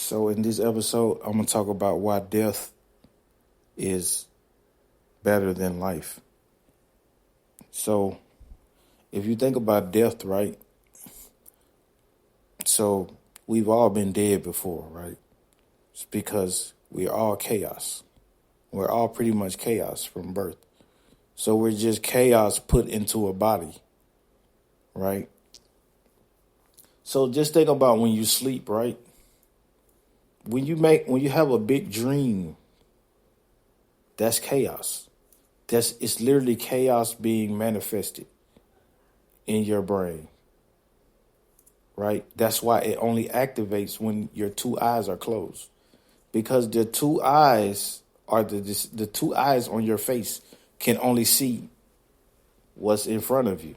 So in this episode, I'm gonna talk about why death is better than life. So if you think about death, right? So we've all been dead before, right? It's because we're all chaos. We're all pretty much chaos from birth. So we're just chaos put into a body, right? So just think about when you sleep, right? When you have a big dream, that's chaos. It's literally chaos being manifested in your brain, right? That's why it only activates when your two eyes are closed, because the two eyes are the two eyes on your face can only see what's in front of you.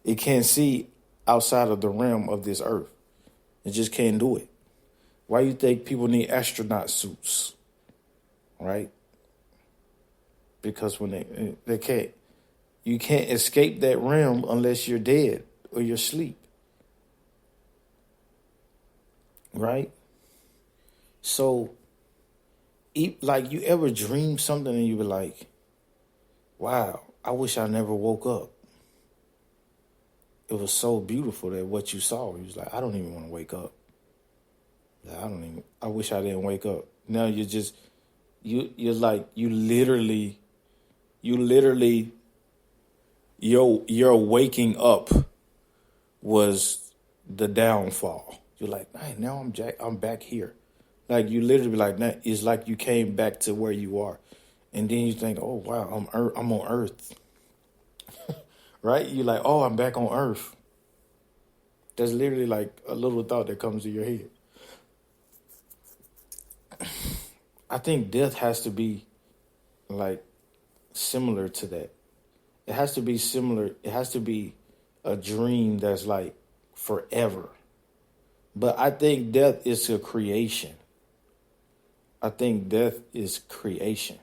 It can't see outside of the realm of this earth. It just can't do it. Why you think people need astronaut suits, right? Because when they can't, you can't escape that realm unless you're dead or you're asleep, right? So, like, you ever dream something and you were like, wow, I wish I never woke up. It was so beautiful that what you saw, you was like, I don't even want to wake up. I wish I didn't wake up. Now you're like, your waking up was the downfall. You're like, hey, now I'm back here. Like, you literally be like, that. It's like you came back to where you are. And then you think, oh, wow, I'm on Earth. Right? You're like, oh, I'm back on Earth. That's literally like a little thought that comes to your head. I think death has to be like similar to that. It has to be similar. It has to be a dream that's like forever. But I think death is a creation. I think death is creation.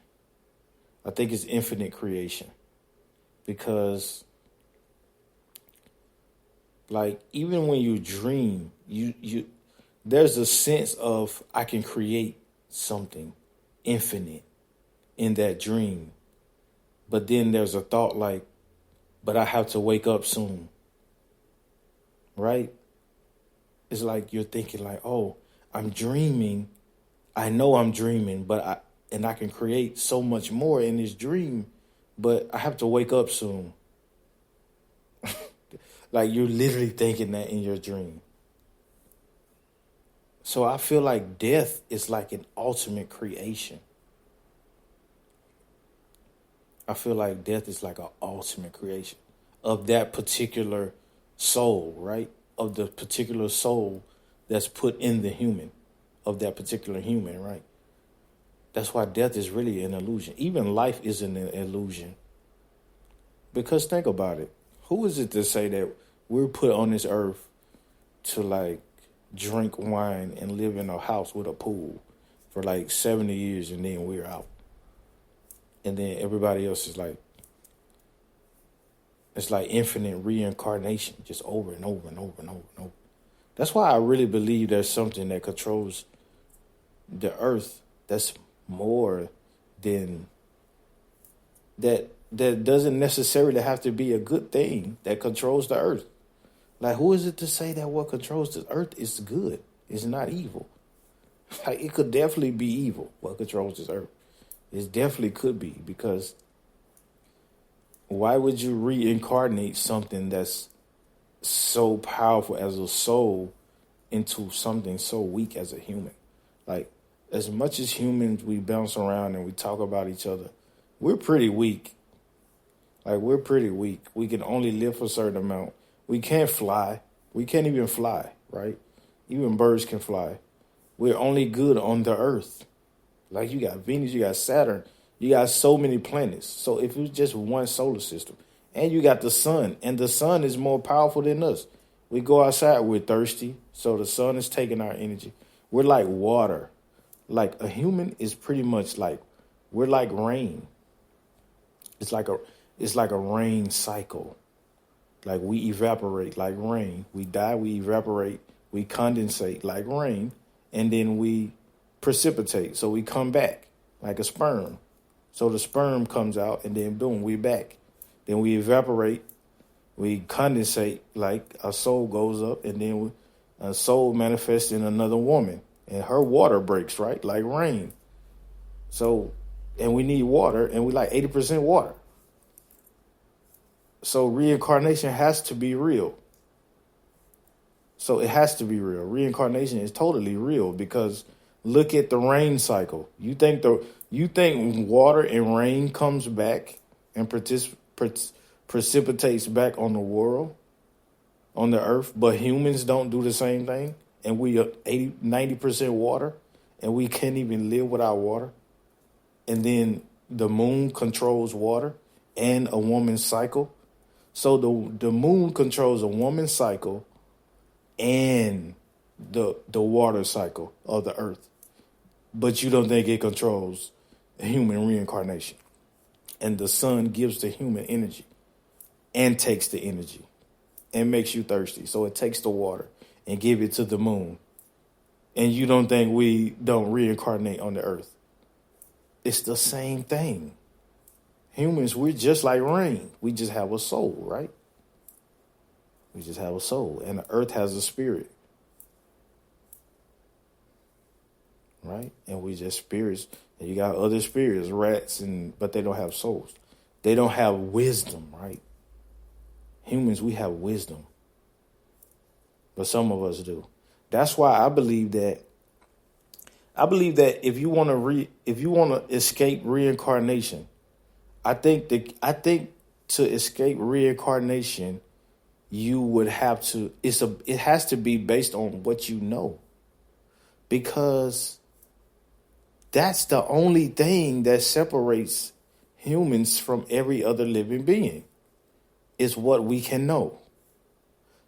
I think it's infinite creation. Because like, even when you dream, you there's a sense of, I can create something infinite in that dream. But then there's a thought like, but I have to wake up soon. Right? It's like you're thinking like, oh, I'm dreaming. I know I'm dreaming, but I can create so much more in this dream, but I have to wake up soon. Like, you're literally thinking that in your dream. So I feel like death is like an ultimate creation. I feel like death is like an ultimate creation of that particular soul, right? Of the particular soul that's put in the human, of that particular human, right? That's why death is really an illusion. Even life is an illusion. Because think about it. Who is it to say that we're put on this earth to like drink wine and live in a house with a pool for like 70 years and then we're out? And then everybody else is like, it's like infinite reincarnation, just over and over and over and over and over. That's why I really believe there's something that controls the earth that's more than that doesn't necessarily have to be a good thing that controls the earth. Like, who is it to say that what controls the earth is good? It's not evil. Like, it could definitely be evil, what controls this earth. It definitely could be, because why would you reincarnate something that's so powerful as a soul into something so weak as a human? Like, as much as humans, we bounce around and we talk about each other, we're pretty weak. Like, we're pretty weak. We can only live for a certain amount. We can't fly. We can't even fly, right? Even birds can fly. We're only good on the earth. Like, you got Venus, you got Saturn, you got so many planets. So if it was just one solar system, and you got the sun, and the sun is more powerful than us. We go outside, we're thirsty, so the sun is taking our energy. We're like water. Like, a human is pretty much like, we're like rain. It's like a rain cycle. Like, we evaporate like rain. We die, we evaporate, we condensate like rain, and then we precipitate. So we come back like a sperm. So the sperm comes out, and then boom, we back. Then we evaporate, we condensate, like a soul goes up, and then a soul manifests in another woman, and her water breaks, right? Like rain. So, and we need water, and we like 80% water. So reincarnation has to be real. So it has to be real. Reincarnation is totally real, because look at the rain cycle. You think water and rain comes back and precipitates back on the world, on the earth, but humans don't do the same thing, and we are 90% water, and we can't even live without water. And then the moon controls water and a woman's cycle. So the moon controls a woman's cycle and the water cycle of the earth. But you don't think it controls human reincarnation. And the sun gives the human energy and takes the energy and makes you thirsty. So it takes the water and give it to the moon. And you don't think we don't reincarnate on the earth. It's the same thing. Humans, we're just like rain. We just have a soul, right? We just have a soul. And the earth has a spirit. Right? And we just spirits. And you got other spirits, rats, but they don't have souls. They don't have wisdom, right? Humans, we have wisdom. But some of us do. That's why I believe that if you want to escape reincarnation, I think to escape reincarnation, you would have to, it has to be based on what you know. Because that's the only thing that separates humans from every other living being, is what we can know.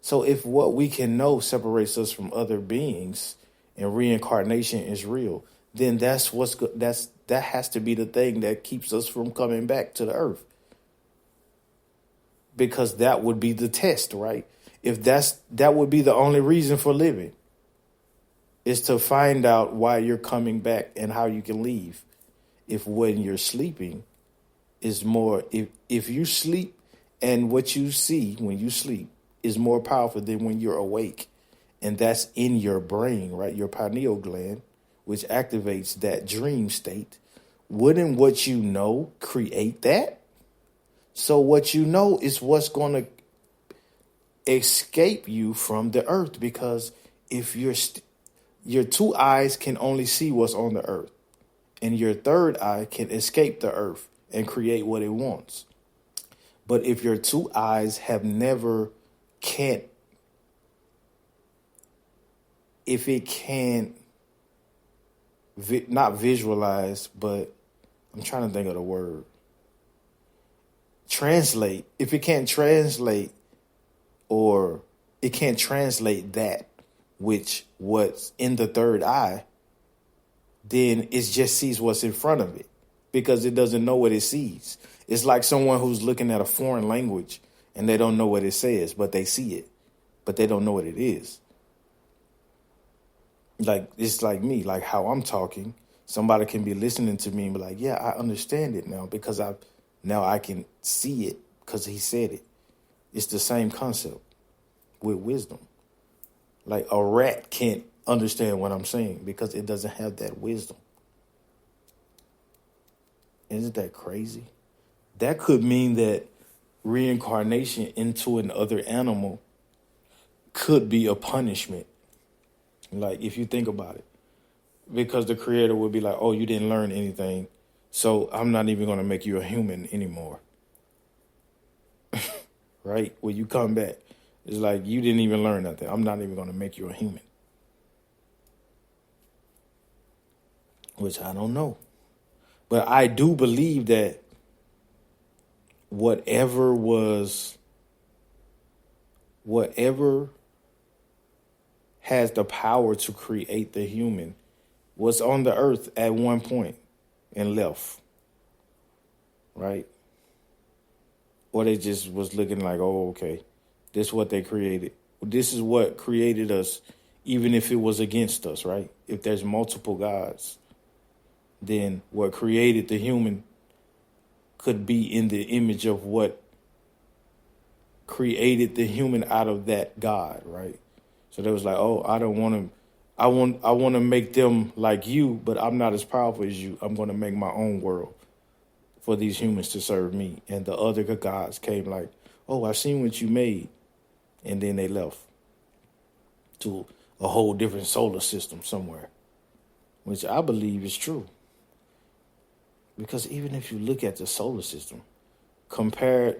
So if what we can know separates us from other beings and reincarnation is real, then that has to be the thing that keeps us from coming back to the earth. Because that would be the test, right? If that would be the only reason for living, is to find out why you're coming back and how you can leave. If when you're sleeping is more, if you sleep and what you see when you sleep is more powerful than when you're awake. And that's in your brain, right? Your pineal gland, which activates that dream state. Wouldn't what you know create that? So what you know is what's going to escape you from the earth, because if your two eyes can only see what's on the earth, and your third eye can escape the earth and create what it wants. But if your two eyes not visualize, but I'm trying to think of the word. Translate. If it can't translate, or it can't translate that what's in the third eye, then it just sees what's in front of it, because it doesn't know what it sees. It's like someone who's looking at a foreign language and they don't know what it says, but they see it, but they don't know what it is. Like, it's like me, like how I'm talking. Somebody can be listening to me and be like, yeah, I understand it now, because now I can see it because he said it. It's the same concept with wisdom. Like a rat can't understand what I'm saying because it doesn't have that wisdom. Isn't that crazy? That could mean that reincarnation into another animal could be a punishment. Like, if you think about it, because the creator would be like, oh, you didn't learn anything, so I'm not even going to make you a human anymore. Right? When you come back, it's like, you didn't even learn nothing. I'm not even going to make you a human. Which I don't know. But I do believe that whatever has the power to create the human was on the earth at one point and left. Right? Or they just was looking like, oh, okay, this is what they created. This is what created us even if it was against us, right? If there's multiple gods, then what created the human could be in the image of what created the human out of that God, right? So they was like, oh, I don't want to, I want to make them like you, but I'm not as powerful as you. I'm going to make my own world for these humans to serve me. And the other gods came like, oh, I've seen what you made. And then they left to a whole different solar system somewhere, which I believe is true. Because even if you look at the solar system, compare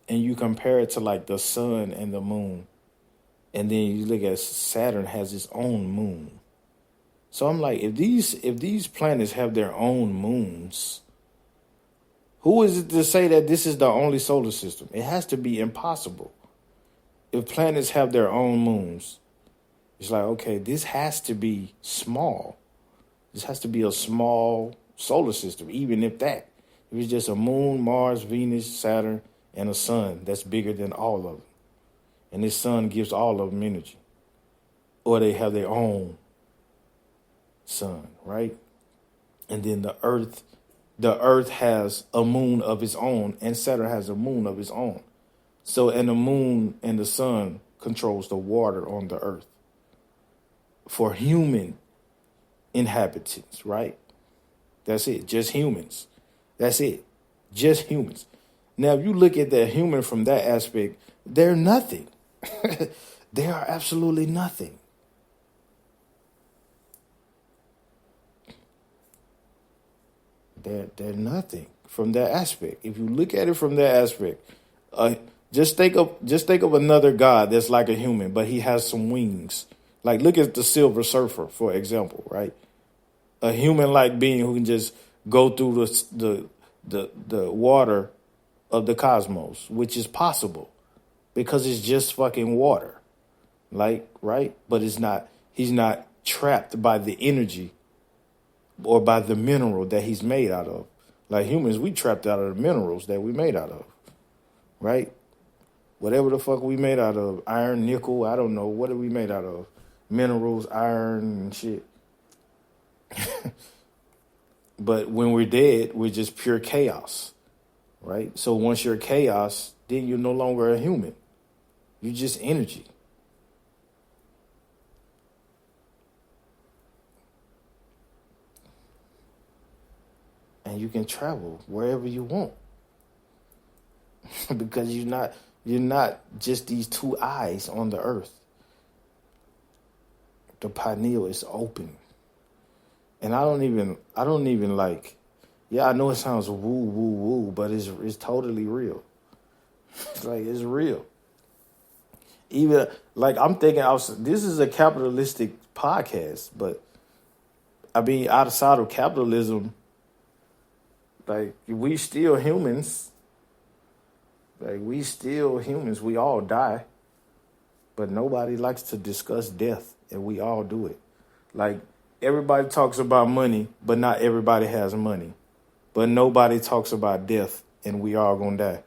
it to like the sun and the moon, and then you look at Saturn has its own moon. So I'm like, if these planets have their own moons, who is it to say that this is the only solar system? It has to be impossible. If planets have their own moons, it's like, okay, this has to be small. This has to be a small solar system, even if that. If it's just a moon, Mars, Venus, Saturn, and a sun that's bigger than all of them. And this sun gives all of them energy. Or they have their own sun, right? And then the earth has a moon of its own, and Saturn has a moon of its own. So, and the moon and the sun controls the water on the earth for human inhabitants, right? That's it. Just humans. That's it. Just humans. Now, if you look at the human from that aspect, they're nothing. They are absolutely nothing. They're nothing from that aspect. If you look at it from that aspect, just think of another god that's like a human, but he has some wings. Like, look at the Silver Surfer, for example, right? A human-like being who can just go through the water of the cosmos, which is possible because it's just fucking water, like, right? But he's not trapped by the energy or by the mineral that he's made out of. Like humans, we trapped out of the minerals that we made out of, right? Whatever the fuck we made out of, iron, nickel, I don't know. What are we made out of? Minerals, iron, and shit. But when we're dead, we're just pure chaos, right? So once you're chaos, then you're no longer a human. You're just energy. And you can travel wherever you want. Because you're not just these two eyes on the earth. The pineal is open. And I don't even like, yeah, I know it sounds woo, but it's totally real. It's like, it's real. Even, like, I'm thinking, this is a capitalistic podcast, but, I mean, outside of capitalism, like, we still humans. Like, we still humans. We all die. But nobody likes to discuss death, and we all do it. Like, everybody talks about money, but not everybody has money. But nobody talks about death, and we all gonna die.